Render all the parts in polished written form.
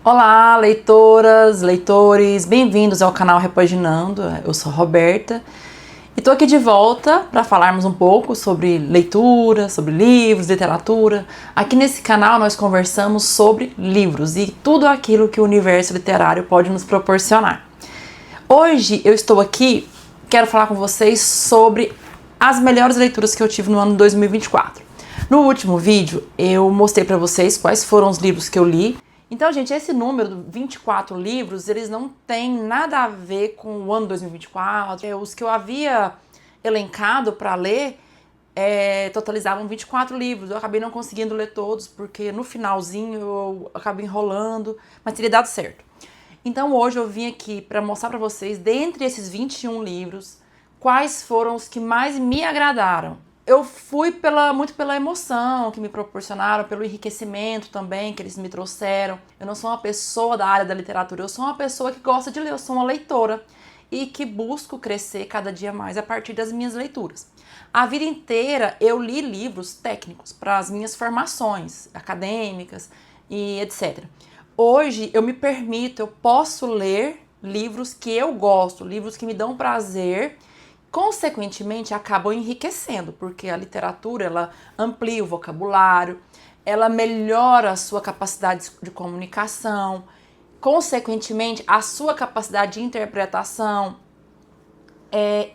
Olá, leitoras, leitores, bem-vindos ao canal Repaginando. Eu sou a Roberta e tô aqui de volta para falarmos um pouco sobre leitura, sobre livros, literatura. Aqui nesse canal nós conversamos sobre livros e tudo aquilo que o universo literário pode nos proporcionar. Hoje eu estou aqui, quero falar com vocês sobre as melhores leituras que eu tive no ano 2024. No último vídeo eu mostrei para vocês quais foram os livros que eu li. Então, gente, esse número, 24 livros, eles não têm nada a ver com o ano 2024. Os que eu havia elencado para ler totalizavam 24 livros. Eu acabei não conseguindo ler todos, porque no finalzinho eu acabei enrolando, mas teria dado certo. Então, hoje eu vim aqui para mostrar para vocês, dentre esses 21 livros, quais foram os que mais me agradaram. Eu fui muito pela emoção que me proporcionaram, pelo enriquecimento também que eles me trouxeram. Eu não sou uma pessoa da área da literatura, eu sou uma pessoa que gosta de ler, eu sou uma leitora e que busco crescer cada dia mais a partir das minhas leituras. A vida inteira eu li livros técnicos para as minhas formações acadêmicas e etc. Hoje eu me permito, eu posso ler livros que eu gosto, livros que me dão prazer. Consequentemente, acabam enriquecendo, porque a literatura ela amplia o vocabulário, ela melhora a sua capacidade de comunicação, consequentemente, a sua capacidade de interpretação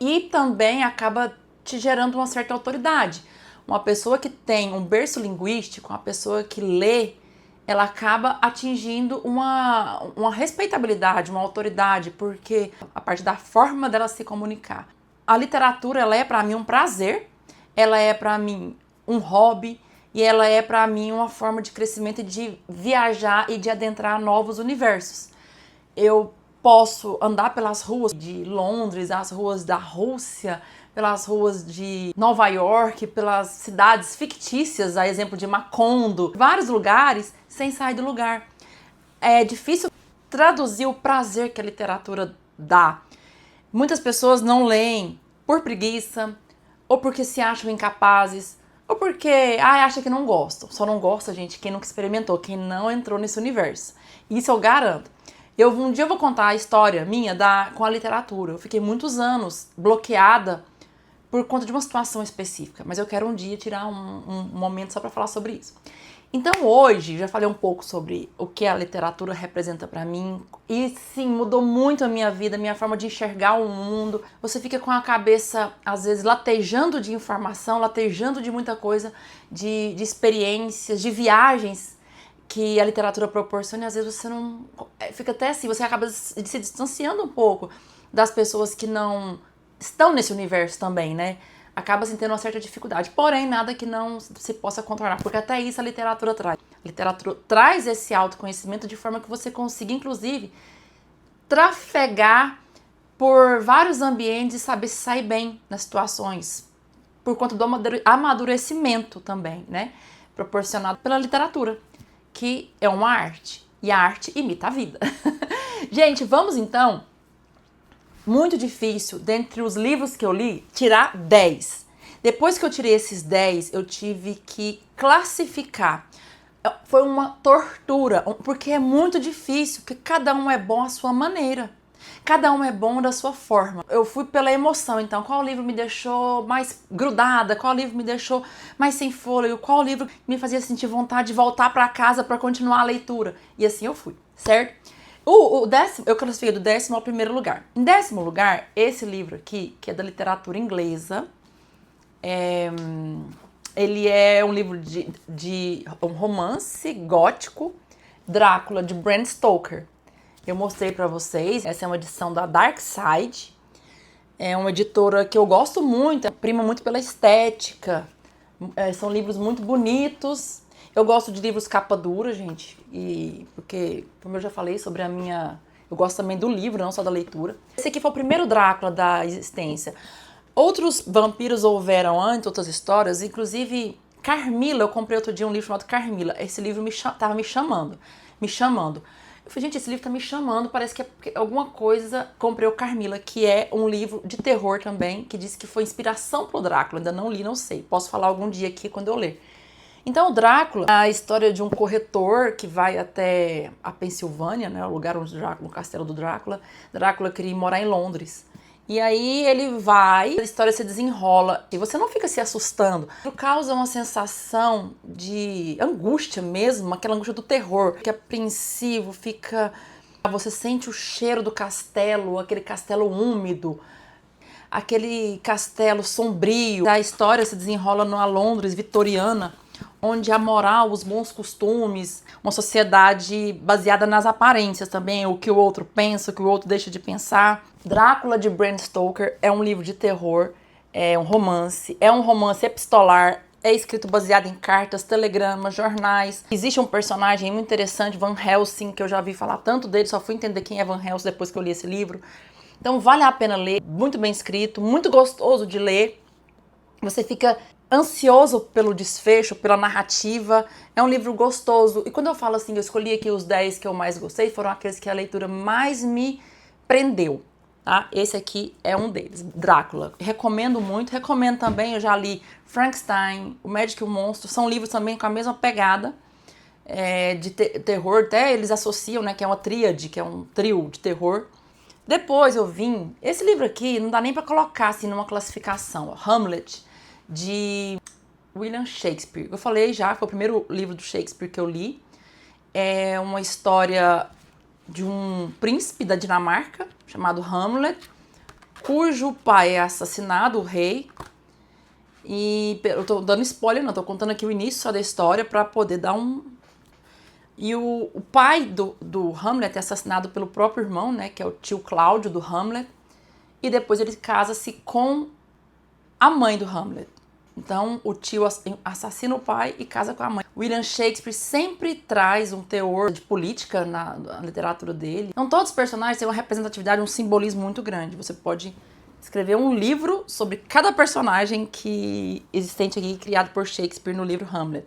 e também acaba te gerando uma certa autoridade. Uma pessoa que tem um berço linguístico, uma pessoa que lê, ela acaba atingindo uma respeitabilidade, uma autoridade, porque a partir da forma dela se comunicar. A literatura, ela é para mim um prazer, ela é para mim um hobby e ela é para mim uma forma de crescimento e de viajar e de adentrar novos universos. Eu posso andar pelas ruas de Londres, as ruas da Rússia, pelas ruas de Nova York, pelas cidades fictícias, a exemplo de Macondo, vários lugares sem sair do lugar. É difícil traduzir o prazer que a literatura dá. Muitas pessoas não leem por preguiça, ou porque se acham incapazes, ou porque acha que não gostam. Só não gosta, gente, quem nunca experimentou, quem não entrou nesse universo. Isso eu garanto. Um dia eu vou contar a história minha com a literatura. Eu fiquei muitos anos bloqueada por conta de uma situação específica, mas eu quero um dia tirar um momento só para falar sobre isso. Então hoje, já falei um pouco sobre o que a literatura representa para mim e sim, mudou muito a minha vida, a minha forma de enxergar o mundo. Você fica com a cabeça, às vezes, latejando de informação, latejando de muita coisa, de experiências, de viagens que a literatura proporciona e às vezes você não... Fica até assim, você acaba se distanciando um pouco das pessoas que não estão nesse universo também, né? Acaba tendo uma certa dificuldade, porém nada que não se possa contornar, porque até isso a literatura traz. A literatura traz esse autoconhecimento de forma que você consiga, inclusive, trafegar por vários ambientes e saber se sair bem nas situações, por conta do amadurecimento também, né? Proporcionado pela literatura, que é uma arte, e a arte imita a vida. Gente, vamos então... Muito difícil, dentre os livros que eu li, tirar 10. Depois que eu tirei esses 10, eu tive que classificar. Foi uma tortura, porque é muito difícil, porque cada um é bom à sua maneira. Cada um é bom da sua forma. Eu fui pela emoção, então, qual livro me deixou mais grudada, qual livro me deixou mais sem fôlego, qual livro me fazia sentir vontade de voltar para casa para continuar a leitura. E assim eu fui, certo? O décimo, eu classifiquei do 10º ao 1º lugar. Em 10º lugar, esse livro aqui, que é da literatura inglesa, ele é um livro de um romance gótico, Drácula, de Bram Stoker. Eu mostrei pra vocês, essa é uma edição da Dark Side, é uma editora que eu gosto muito, prima muito pela estética, são livros muito bonitos. Eu gosto de livros capa dura, gente, porque, como eu já falei sobre eu gosto também do livro, não só da leitura. Esse aqui foi o primeiro Drácula da existência. Outros vampiros houveram antes, outras histórias, inclusive Carmila, eu comprei outro dia um livro chamado Carmila. Esse livro tava me chamando. Eu falei, gente, esse livro tá me chamando, parece que é alguma coisa. Comprei o Carmila, que é um livro de terror também, que diz que foi inspiração pro Drácula. Ainda não li, não sei. Posso falar algum dia aqui quando eu ler. Então o Drácula é a história de um corretor que vai até a Pensilvânia, né, o lugar onde o castelo do Drácula. Drácula queria morar em Londres. E aí ele vai, a história se desenrola e você não fica se assustando. Causa uma sensação de angústia mesmo, aquela angústia do terror, que apreensivo, fica... Você sente o cheiro do castelo, aquele castelo úmido, aquele castelo sombrio. A história se desenrola numa Londres vitoriana, onde a moral, os bons costumes, uma sociedade baseada nas aparências também, o que o outro pensa, o que o outro deixa de pensar. Drácula, de Bram Stoker, é um livro de terror, é um romance epistolar, é escrito baseado em cartas, telegramas, jornais. Existe um personagem muito interessante, Van Helsing, que eu já ouvi falar tanto dele, só fui entender quem é Van Helsing depois que eu li esse livro. Então vale a pena ler, muito bem escrito, muito gostoso de ler. Você fica ansioso pelo desfecho, pela narrativa. É um livro gostoso. E quando eu falo assim, eu escolhi aqui os 10 que eu mais gostei, foram aqueles que a leitura mais me prendeu. Tá? Esse aqui é um deles, Drácula. Recomendo muito. Recomendo também, eu já li Frankenstein, O Médico e o Monstro. São livros também com a mesma pegada de terror. Até eles associam, né, que é uma tríade, que é um trio de terror. Depois eu vim... Esse livro aqui não dá nem pra colocar assim numa classificação. Ó, Hamlet, de William Shakespeare. Eu falei já, foi o primeiro livro do Shakespeare que eu li. É uma história de um príncipe da Dinamarca, chamado Hamlet, cujo pai é assassinado, o rei. E eu tô dando spoiler, não, tô contando aqui o início só da história para poder dar um... E o pai do Hamlet é assassinado pelo próprio irmão, né, que é o tio Cláudio do Hamlet. E depois ele casa-se com a mãe do Hamlet. Então o tio assassina o pai e casa com a mãe. William Shakespeare sempre traz um teor de política na literatura dele. Então todos os personagens têm uma representatividade, um simbolismo muito grande. Você pode escrever um livro sobre cada personagem que existente aqui, criado por Shakespeare no livro Hamlet.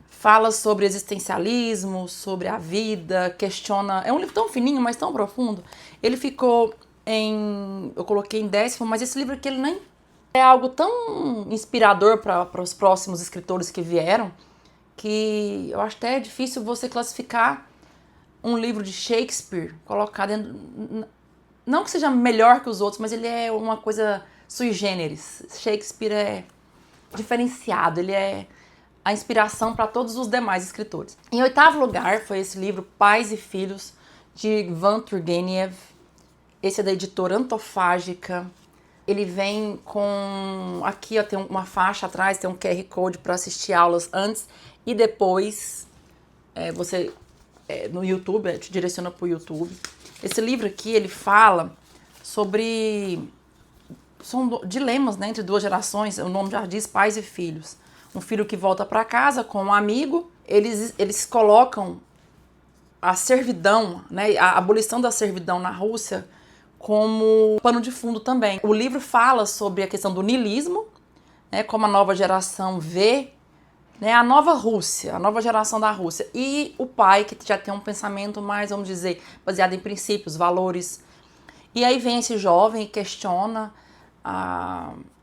Fala sobre existencialismo, sobre a vida, questiona... É um livro tão fininho, mas tão profundo. Ele ficou em... Eu coloquei em 10º, mas esse livro aqui ele nem... É algo tão inspirador para os próximos escritores que vieram, que eu acho até difícil você classificar um livro de Shakespeare, colocar dentro... Não que seja melhor que os outros, mas ele é uma coisa sui generis. Shakespeare é diferenciado, ele é a inspiração para todos os demais escritores. Em 8º lugar foi esse livro, Pais e Filhos, de Ivan Turgenev. Esse é da editora Antofágica. Ele vem com... Aqui ó, tem uma faixa atrás, tem um QR Code para assistir aulas antes e depois. Você no YouTube, te direciona para o YouTube. Esse livro aqui, ele fala sobre... São dilemas, né, entre duas gerações. O nome já diz pais e filhos. Um filho que volta para casa com um amigo. Eles colocam a servidão, né, a abolição da servidão na Rússia como pano de fundo também. O livro fala sobre a questão do niilismo, né, como a nova geração vê, né, a nova Rússia, a nova geração da Rússia. E o pai, que já tem um pensamento mais, vamos dizer, baseado em princípios, valores. E aí vem esse jovem e questiona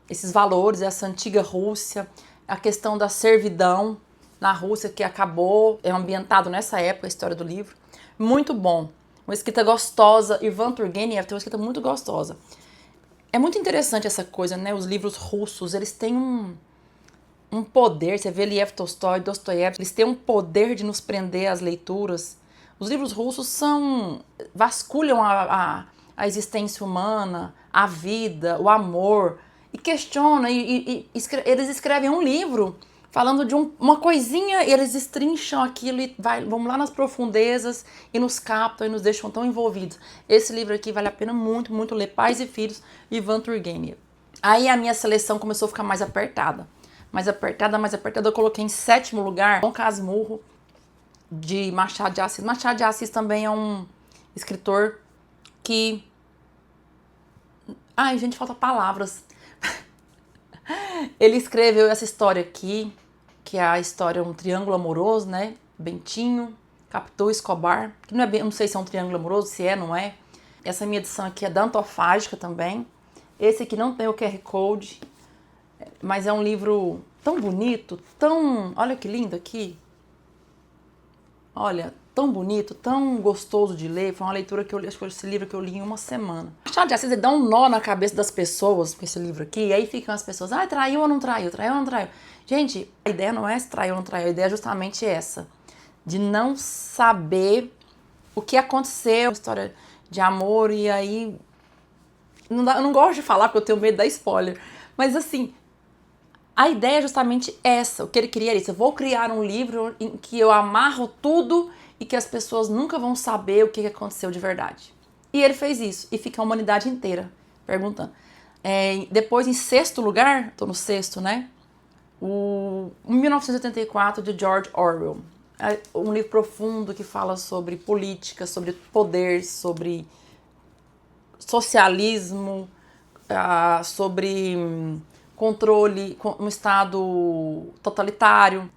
esses valores, essa antiga Rússia, a questão da servidão na Rússia, que acabou, é ambientado nessa época, a história do livro. Muito bom. Uma escrita gostosa. Ivan Turgenev tem uma escrita muito gostosa. É muito interessante essa coisa, né? Os livros russos, eles têm um poder. Você vê Lev Tolstói, Dostoiévski, eles têm um poder de nos prender às leituras. Os livros russos vasculham a existência humana, a vida, o amor, e questionam, eles escrevem um livro falando de uma coisinha, e eles destrincham aquilo e vão lá nas profundezas e nos captam e nos deixam tão envolvidos. Esse livro aqui vale a pena muito, muito ler. Pais e Filhos, Ivan Turgenev. Aí a minha seleção começou a ficar mais apertada. Mais apertada, eu coloquei em 7º lugar Dom Casmurro, de Machado de Assis. Machado de Assis também é um escritor que... Ai, gente, falta palavras. Ele escreveu essa história aqui, que é a história, um triângulo amoroso, né? Bentinho, Capitu, Escobar, que não é bem, não sei se é um triângulo amoroso, se é, não é. Essa minha edição aqui é da Antofágica também. Esse aqui não tem o QR Code, mas é um livro tão bonito, tão... Olha que lindo aqui. Olha, tão bonito, tão gostoso de ler. Foi uma leitura que eu li, acho que foi esse livro que eu li em uma semana. Machado de Assis, ele dá um nó na cabeça das pessoas com esse livro aqui, e aí ficam as pessoas, traiu ou não traiu, traiu ou não traiu. Gente, a ideia não é se traiu ou não traiu, a ideia é justamente essa, de não saber o que aconteceu, história de amor, e aí... eu não gosto de falar porque eu tenho medo da spoiler, mas assim... a ideia é justamente essa, o que ele queria era isso. Eu vou criar um livro em que eu amarro tudo e que as pessoas nunca vão saber o que aconteceu de verdade. E ele fez isso, e fica a humanidade inteira perguntando. Depois, em sexto lugar, tô no sexto, né? O 1984, de George Orwell. É um livro profundo que fala sobre política, sobre poder, sobre socialismo, sobre... controle, um estado totalitário,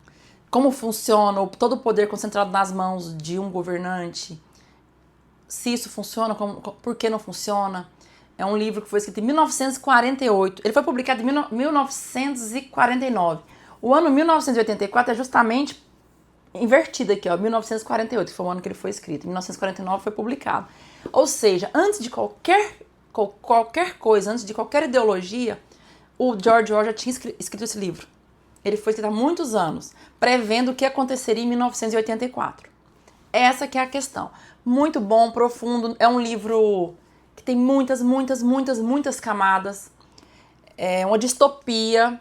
como funciona todo o poder concentrado nas mãos de um governante, se isso funciona, por que não funciona. É um livro que foi escrito em 1948, ele foi publicado em 1949. O ano 1984 é justamente invertido aqui, ó, 1948, que foi o ano que ele foi escrito, em 1949 foi publicado. Ou seja, antes de qualquer coisa, antes de qualquer ideologia, o George Orwell já tinha escrito esse livro. Ele foi escrito há muitos anos, prevendo o que aconteceria em 1984. Essa que é a questão. Muito bom, profundo. É um livro que tem muitas camadas. É uma distopia.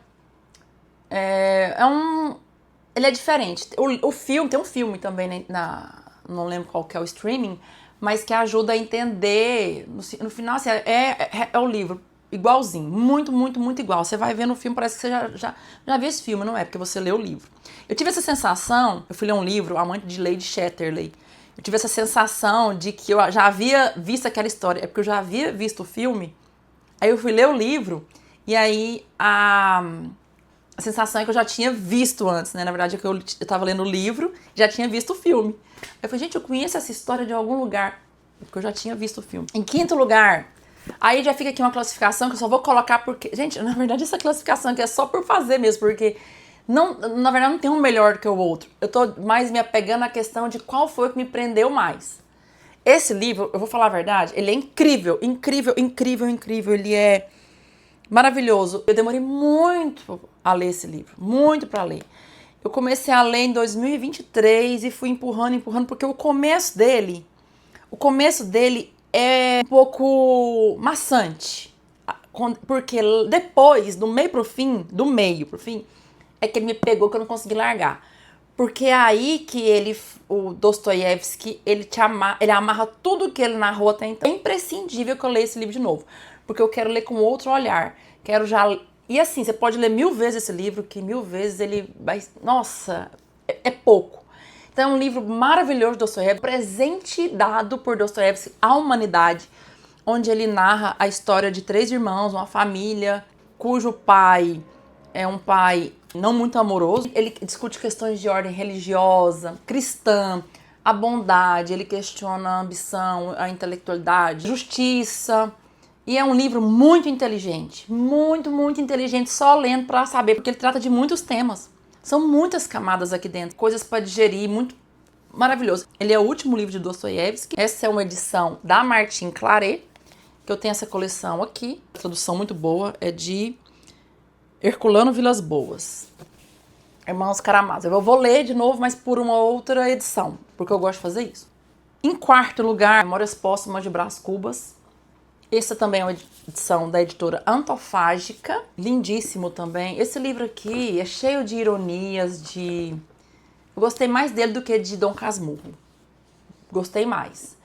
Ele é diferente. O filme, tem um filme também, não lembro qual que é o streaming, mas que ajuda a entender. No final, assim, é o livro. Igualzinho, muito igual. Você vai ver no filme, parece que você já viu esse filme, não é? Porque você leu o livro. Eu tive essa sensação, eu fui ler um livro, Amante de Lady Chatterley. Eu tive essa sensação de que eu já havia visto aquela história, é porque eu já havia visto o filme. Aí eu fui ler o livro, e aí a sensação é que eu já tinha visto antes, né? Na verdade, é que eu tava lendo o livro, já tinha visto o filme. Aí eu falei, gente, eu conheço essa história de algum lugar, porque eu já tinha visto o filme. Em quinto lugar... aí já fica aqui uma classificação que eu só vou colocar porque... gente, na verdade essa classificação aqui é só por fazer mesmo, porque na verdade não tem um melhor que o outro. Eu tô mais me apegando à questão de qual foi o que me prendeu mais. Esse livro, eu vou falar a verdade, ele é incrível, ele é maravilhoso. Eu demorei muito a ler esse livro, muito pra ler. Eu comecei a ler em 2023 e fui empurrando, porque o começo dele é um pouco maçante, porque depois, do meio pro fim, é que ele me pegou, que eu não consegui largar. Porque é aí que o Dostoiévski, ele amarra tudo que ele narrou até então. É imprescindível que eu leia esse livro de novo, porque eu quero ler com outro olhar. E assim, você pode ler 1000 vezes esse livro, que 1000 vezes ele vai... nossa, é pouco. Então é um livro maravilhoso de Dostoiévski, presente dado por Dostoiévski à humanidade, onde ele narra a história de 3 irmãos, uma família cujo pai é um pai não muito amoroso. Ele discute questões de ordem religiosa, cristã, a bondade, ele questiona a ambição, a intelectualidade, justiça. E é um livro muito inteligente, muito inteligente, só lendo para saber, porque ele trata de muitos temas. São muitas camadas aqui dentro, coisas para digerir, muito maravilhoso. Ele é o último livro de Dostoiévski. Essa é uma edição da Martin Claret, que eu tenho essa coleção aqui. A tradução muito boa é de Herculano Vilas Boas. Irmãos Karamazov. Eu vou ler de novo, mas por uma outra edição, porque eu gosto de fazer isso. Em quarto lugar, Memórias Póstumas de Brás Cubas. Essa também é uma edição da editora Antofágica, lindíssimo também. Esse livro aqui é cheio de ironias, eu gostei mais dele do que de Dom Casmurro. Gostei mais.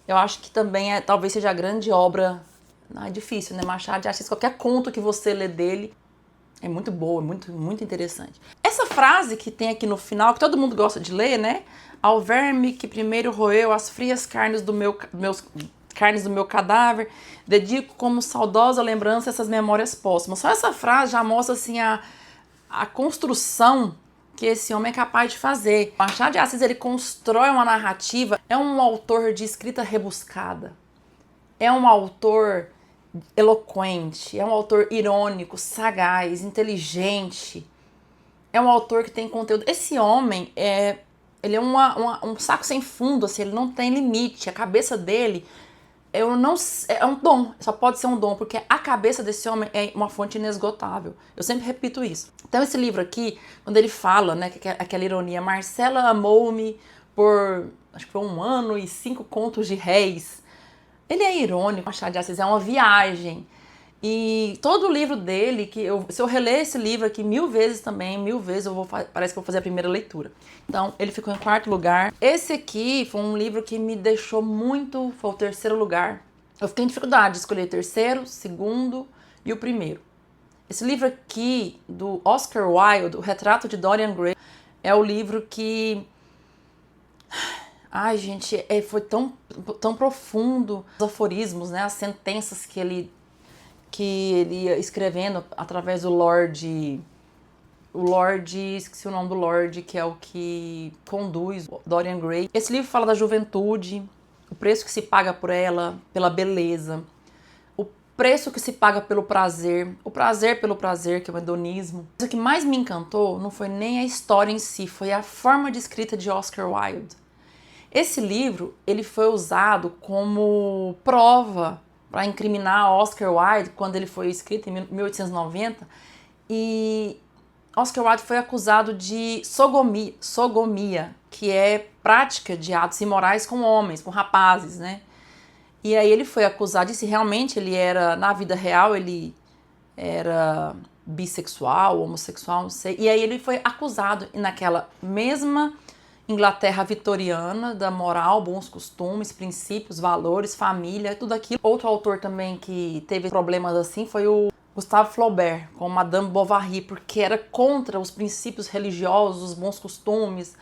Eu acho que também talvez seja a grande obra... é difícil, né? Machado de Assis, qualquer conto que você lê dele é muito boa, muito interessante. Essa frase que tem aqui no final, que todo mundo gosta de ler, né? Ao verme que primeiro roeu as frias carnes do meu cadáver, dedico como saudosa lembrança essas memórias póstumas. Só essa frase já mostra assim a construção que esse homem é capaz de fazer. Machado de Assis, ele constrói uma narrativa, é um autor de escrita rebuscada, é um autor eloquente, é um autor irônico, sagaz, inteligente. é um autor que tem conteúdo. Esse homem, ele é um saco sem fundo, assim, ele não tem limite. A cabeça dele é um dom, só pode ser um dom, porque a cabeça desse homem é uma fonte inesgotável. Eu sempre repito isso. Então esse livro aqui, quando ele fala, né, que aquela ironia, Marcela amou-me por, acho que foi 1 ano e 5 contos de réis. Ele é irônico, Machado de Assis é uma viagem. E todo o livro dele, se eu reler esse livro aqui 1000 vezes também, 1000 vezes parece que eu vou fazer a primeira leitura. Então, ele ficou em 4º lugar. Esse aqui foi um livro que me deixou muito, foi o 3º lugar. Eu fiquei em dificuldade de escolher o 3º, 2º e o 1º. Esse livro aqui, do Oscar Wilde, O Retrato de Dorian Gray, é o livro que... Ai, gente, foi tão profundo. Os aforismos, né, as sentenças que ele ia escrevendo através do Lorde... esqueci o nome do Lorde, que é o que conduz Dorian Gray. Esse livro fala da juventude, o preço que se paga por ela, pela beleza, o preço que se paga pelo prazer, o prazer pelo prazer, que é o hedonismo. O que mais me encantou não foi nem a história em si, foi a forma de escrita de Oscar Wilde. Esse livro, ele foi usado como prova para incriminar Oscar Wilde quando ele foi escrito em 1890, e Oscar Wilde foi acusado de sogomia, que é prática de atos imorais com homens, com rapazes, né? E aí ele foi acusado, e se realmente ele era, na vida real, ele era bissexual, homossexual, não sei. E aí ele foi acusado, e naquela mesma Inglaterra vitoriana, da moral, bons costumes, princípios, valores, família, tudo aquilo. Outro autor também que teve problemas assim foi o Gustave Flaubert, com Madame Bovary, porque era contra os princípios religiosos, os bons costumes,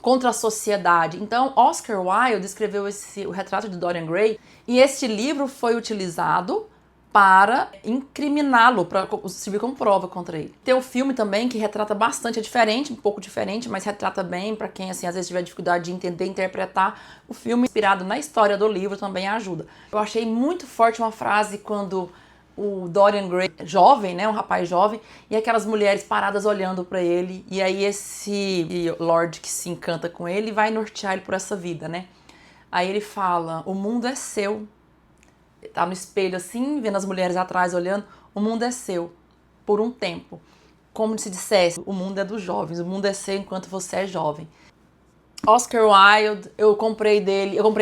contra a sociedade. Então, Oscar Wilde escreveu o Retrato de Dorian Gray, e este livro foi utilizado para incriminá-lo, para servir como prova contra ele. Tem o filme também, que retrata bastante, é diferente, um pouco diferente, mas retrata bem, para quem assim, às vezes tiver dificuldade de entender, interpretar. O filme, inspirado na história do livro, também ajuda. Eu achei muito forte uma frase quando o Dorian Gray, jovem, né, um rapaz jovem, e aquelas mulheres paradas olhando para ele, e aí esse Lord que se encanta com ele vai nortear ele por essa vida, né? Aí ele fala, o mundo é seu. Tá no espelho assim, vendo as mulheres atrás olhando, o mundo é seu, por um tempo. Como se dissesse, o mundo é dos jovens, o mundo é seu enquanto você é jovem. Oscar Wilde, eu comprei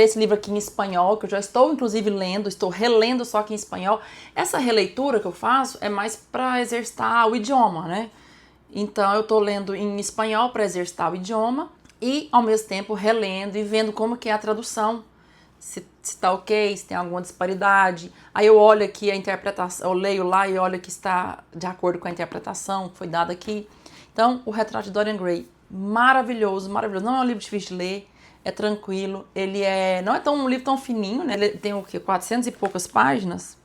esse livro aqui em espanhol, que eu já estou inclusive lendo, estou relendo só aqui em espanhol. Essa releitura que eu faço é mais para exercitar o idioma, né? Então eu estou lendo em espanhol para exercitar o idioma e ao mesmo tempo relendo e vendo como que é a tradução. Se tá ok, se tem alguma disparidade. Aí eu olho aqui a interpretação, eu leio lá e olho que está de acordo com a interpretação que foi dada aqui. Então, o Retrato de Dorian Gray, maravilhoso, maravilhoso. Não é um livro difícil de ler, é tranquilo. Ele não é um livro tão fininho, né? Ele tem o quê? 400 e poucas páginas?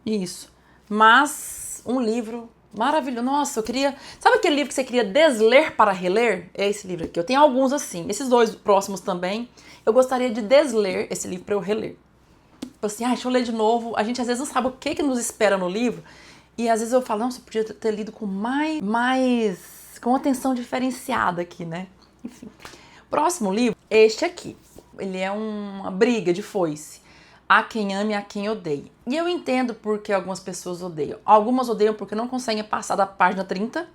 Isso. Mas um livro maravilhoso. Nossa, eu queria... Sabe aquele livro que você queria desler para reler? É esse livro aqui. Eu tenho alguns assim. Esses 2 próximos também. Eu gostaria de desler esse livro para eu reler. Assim, deixa eu ler de novo. A gente às vezes não sabe o que nos espera no livro. E às vezes eu falo, nossa, eu podia ter lido com com atenção diferenciada aqui, né? Enfim. Próximo livro, este aqui. Ele é uma briga de foice. Há quem ame, há quem odeie. E eu entendo porque algumas pessoas odeiam. Algumas odeiam porque não conseguem passar da página 30,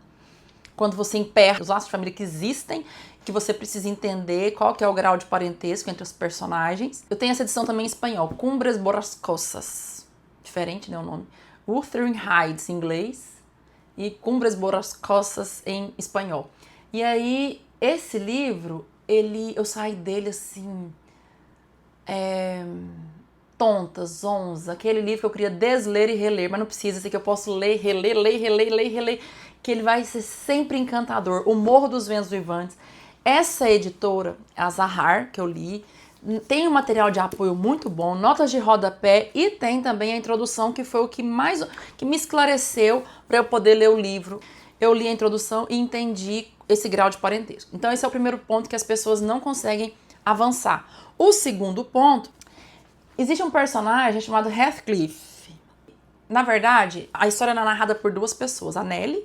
quando você emperra os laços de família que existem, que você precisa entender qual que é o grau de parentesco entre os personagens. Eu tenho essa edição também em espanhol, Cumbres Borrascosas. Diferente, né, o nome. Wuthering Heights em inglês e Cumbres Borrascosas em espanhol. E aí, esse livro, eu saí dele assim... tonta, zonza, aquele livro que eu queria desler e reler, mas não precisa, esse que eu posso ler, reler, que ele vai ser sempre encantador. O Morro dos Ventos Vivantes. Essa editora, a Zahar, que eu li, tem um material de apoio muito bom, notas de rodapé e tem também a introdução, que foi o que me esclareceu para eu poder ler o livro. Eu li a introdução e entendi esse grau de parentesco. Então esse é o primeiro ponto que as pessoas não conseguem avançar. O segundo ponto, existe um personagem chamado Heathcliff. Na verdade, a história é narrada por 2 pessoas, a Nellie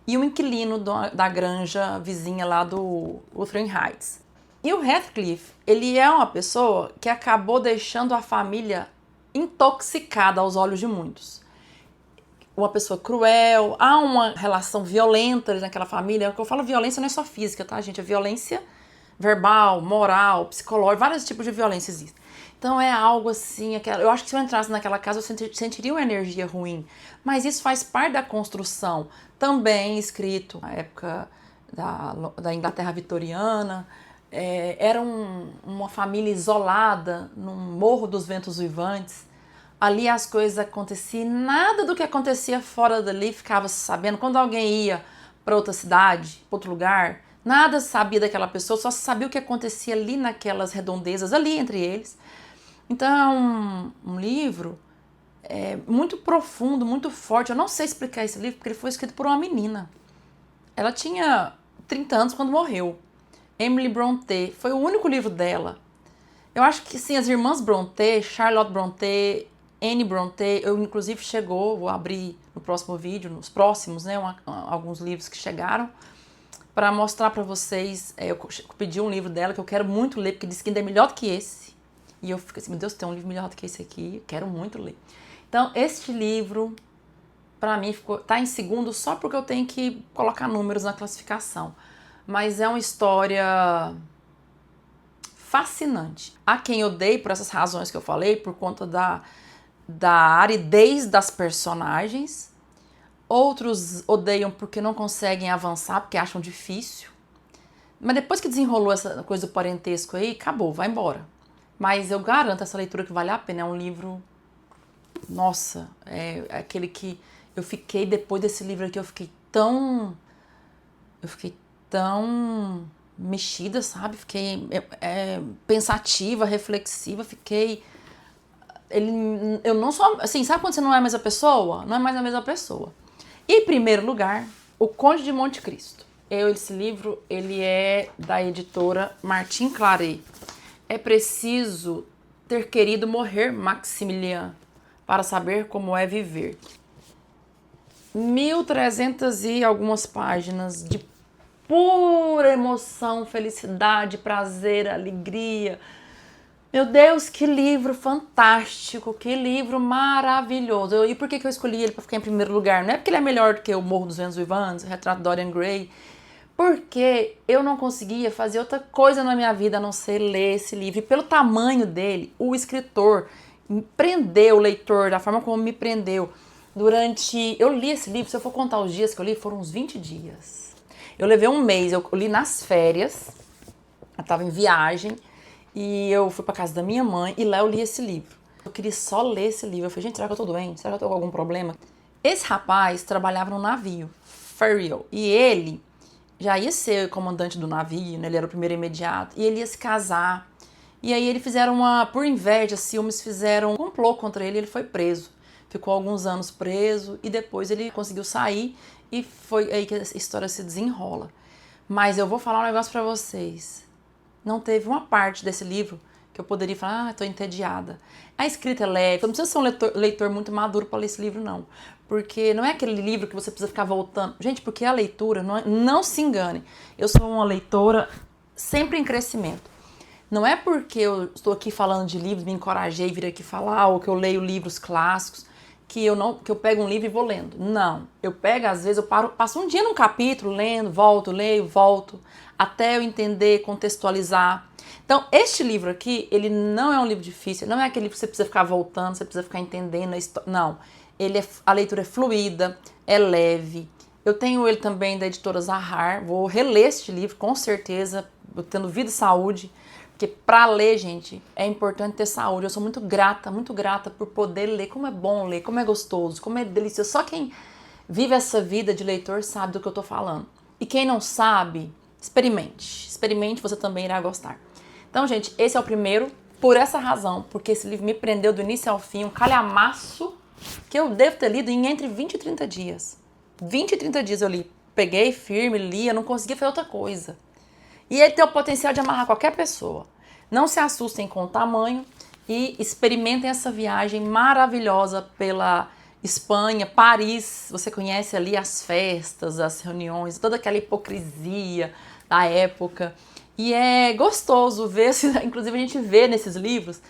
e um inquilino da granja vizinha lá do Wuthering Heights. E o Heathcliff, ele é uma pessoa que acabou deixando a família intoxicada aos olhos de muitos. Uma pessoa cruel, há uma relação violenta naquela família. Quando eu falo violência não é só física, tá, gente? É violência verbal, moral, psicológica, vários tipos de violência existem. Então é algo assim, eu acho que se eu entrasse naquela casa eu sentiria uma energia ruim. Mas isso faz parte da construção, também escrito na época da Inglaterra vitoriana. Era uma família isolada num Morro dos Ventos Uivantes. Ali as coisas aconteciam, nada do que acontecia fora dali ficava sabendo. Quando alguém ia para outra cidade, para outro lugar, nada sabia daquela pessoa, só sabia o que acontecia ali naquelas redondezas, ali entre eles. Então é um livro muito profundo, muito forte. Eu não sei explicar esse livro porque ele foi escrito por uma menina. Ela tinha 30 anos quando morreu. Emily Brontë, foi o único livro dela. Eu acho que sim, as irmãs Brontë, Charlotte Brontë, Anne Brontë, inclusive vou abrir no próximo vídeo, nos próximos, né, alguns livros que chegaram, para mostrar para vocês. Eu pedi um livro dela que eu quero muito ler, porque diz que ainda é melhor do que esse. E eu fico assim, meu Deus, tem um livro melhor do que esse aqui, eu quero muito ler. Então, este livro, para mim, tá em segundo só porque eu tenho que colocar números na classificação. Mas é uma história fascinante. Há quem odeie por essas razões que eu falei, por conta da aridez das personagens. Outros odeiam porque não conseguem avançar, porque acham difícil. Mas depois que desenrolou essa coisa do parentesco aí, acabou, vai embora. Mas eu garanto essa leitura que vale a pena. É um livro... Nossa, é aquele que eu fiquei, depois desse livro aqui, eu fiquei tão mexida, sabe? Fiquei pensativa, reflexiva, eu não sou, assim, sabe quando você não é a mesma pessoa? Não é mais a mesma pessoa. E, em primeiro lugar, O Conde de Monte Cristo. Esse livro, ele é da editora Martin Claret. É preciso ter querido morrer, Maximilien, para saber como é viver. 1.300 e algumas páginas de pura emoção, felicidade, prazer, alegria. Meu Deus, que livro fantástico, que livro maravilhoso. E por que eu escolhi ele para ficar em primeiro lugar? Não é porque ele é melhor do que O Morro dos Ventos Uivantes, o Retrato de Dorian Gray, porque eu não conseguia fazer outra coisa na minha vida a não ser ler esse livro. E pelo tamanho dele, o escritor prendeu o leitor da forma como me prendeu. Eu li esse livro, se eu for contar os dias que eu li, foram uns 20 dias. Eu levei um mês, eu li nas férias, eu estava em viagem, e eu fui para casa da minha mãe, e lá eu li esse livro. Eu queria só ler esse livro. Eu falei, gente, será que eu tô doente? Será que eu tô com algum problema? Esse rapaz trabalhava no navio, Ferriol, e ele já ia ser comandante do navio, né? Ele era o primeiro imediato, e ele ia se casar. E aí eles fizeram por inveja, ciúmes, fizeram um complô contra ele, e ele foi preso. Ficou alguns anos preso, e depois ele conseguiu sair, e foi aí que a história se desenrola. Mas eu vou falar um negócio pra vocês. Não teve uma parte desse livro que eu poderia falar, tô entediada. A escrita é leve, você não precisa ser um leitor muito maduro para ler esse livro, não. Porque não é aquele livro que você precisa ficar voltando. Gente, porque a leitura, não se engane. Eu sou uma leitora sempre em crescimento. Não é porque eu estou aqui falando de livros, me encorajei a vir aqui falar, ou que eu leio livros clássicos, que eu pego um livro e vou lendo. Não. Eu pego, às vezes, passo um dia num capítulo, lendo, volto, leio, volto, até eu entender, contextualizar. Então, este livro aqui, ele não é um livro difícil, não é aquele livro que você precisa ficar voltando, você precisa ficar entendendo a história. Não. A leitura é fluida, é leve. Eu tenho ele também da editora Zahar, vou reler este livro, com certeza, tendo vida e saúde. Porque para ler, gente, é importante ter saúde. Eu sou muito grata por poder ler. Como é bom ler, como é gostoso, como é delicioso. Só quem vive essa vida de leitor sabe do que eu tô falando. E quem não sabe, experimente. Experimente, você também irá gostar. Então, gente, esse é o primeiro, por essa razão. Porque esse livro me prendeu do início ao fim, um calhamaço que eu devo ter lido em entre 20 e 30 dias. 20 e 30 dias eu li. Peguei firme, li, eu não conseguia fazer outra coisa. E ele tem o potencial de amarrar qualquer pessoa. Não se assustem com o tamanho e experimentem essa viagem maravilhosa pela Espanha, Paris, você conhece ali as festas, as reuniões, toda aquela hipocrisia da época. E é gostoso ver, inclusive a gente vê nesses livros,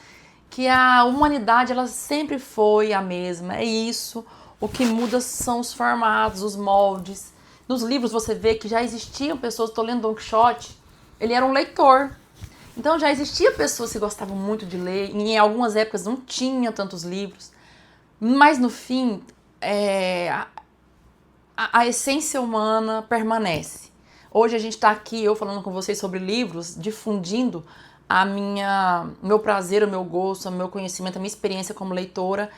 que a humanidade ela sempre foi a mesma, é isso. O que muda são os formatos, os moldes. Nos livros você vê que já existiam pessoas, estou lendo Don Quixote, ele era um leitor. Então já existia pessoas que gostavam muito de ler, e em algumas épocas não tinha tantos livros, mas no fim a essência humana permanece. Hoje a gente está aqui, eu falando com vocês sobre livros, difundindo meu prazer, o meu gosto, o meu conhecimento, a minha experiência como leitora,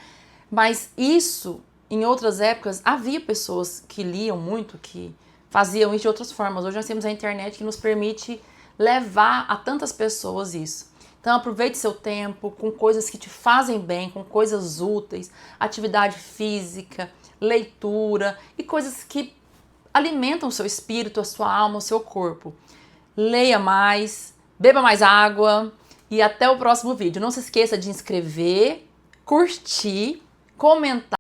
mas isso, em outras épocas, havia pessoas que liam muito, que faziam isso de outras formas. Hoje nós temos a internet que nos permite levar a tantas pessoas isso. Então aproveite seu tempo com coisas que te fazem bem, com coisas úteis, atividade física, leitura e coisas que alimentam o seu espírito, a sua alma, o seu corpo. Leia mais, beba mais água e até o próximo vídeo. Não se esqueça de inscrever, curtir, comentar.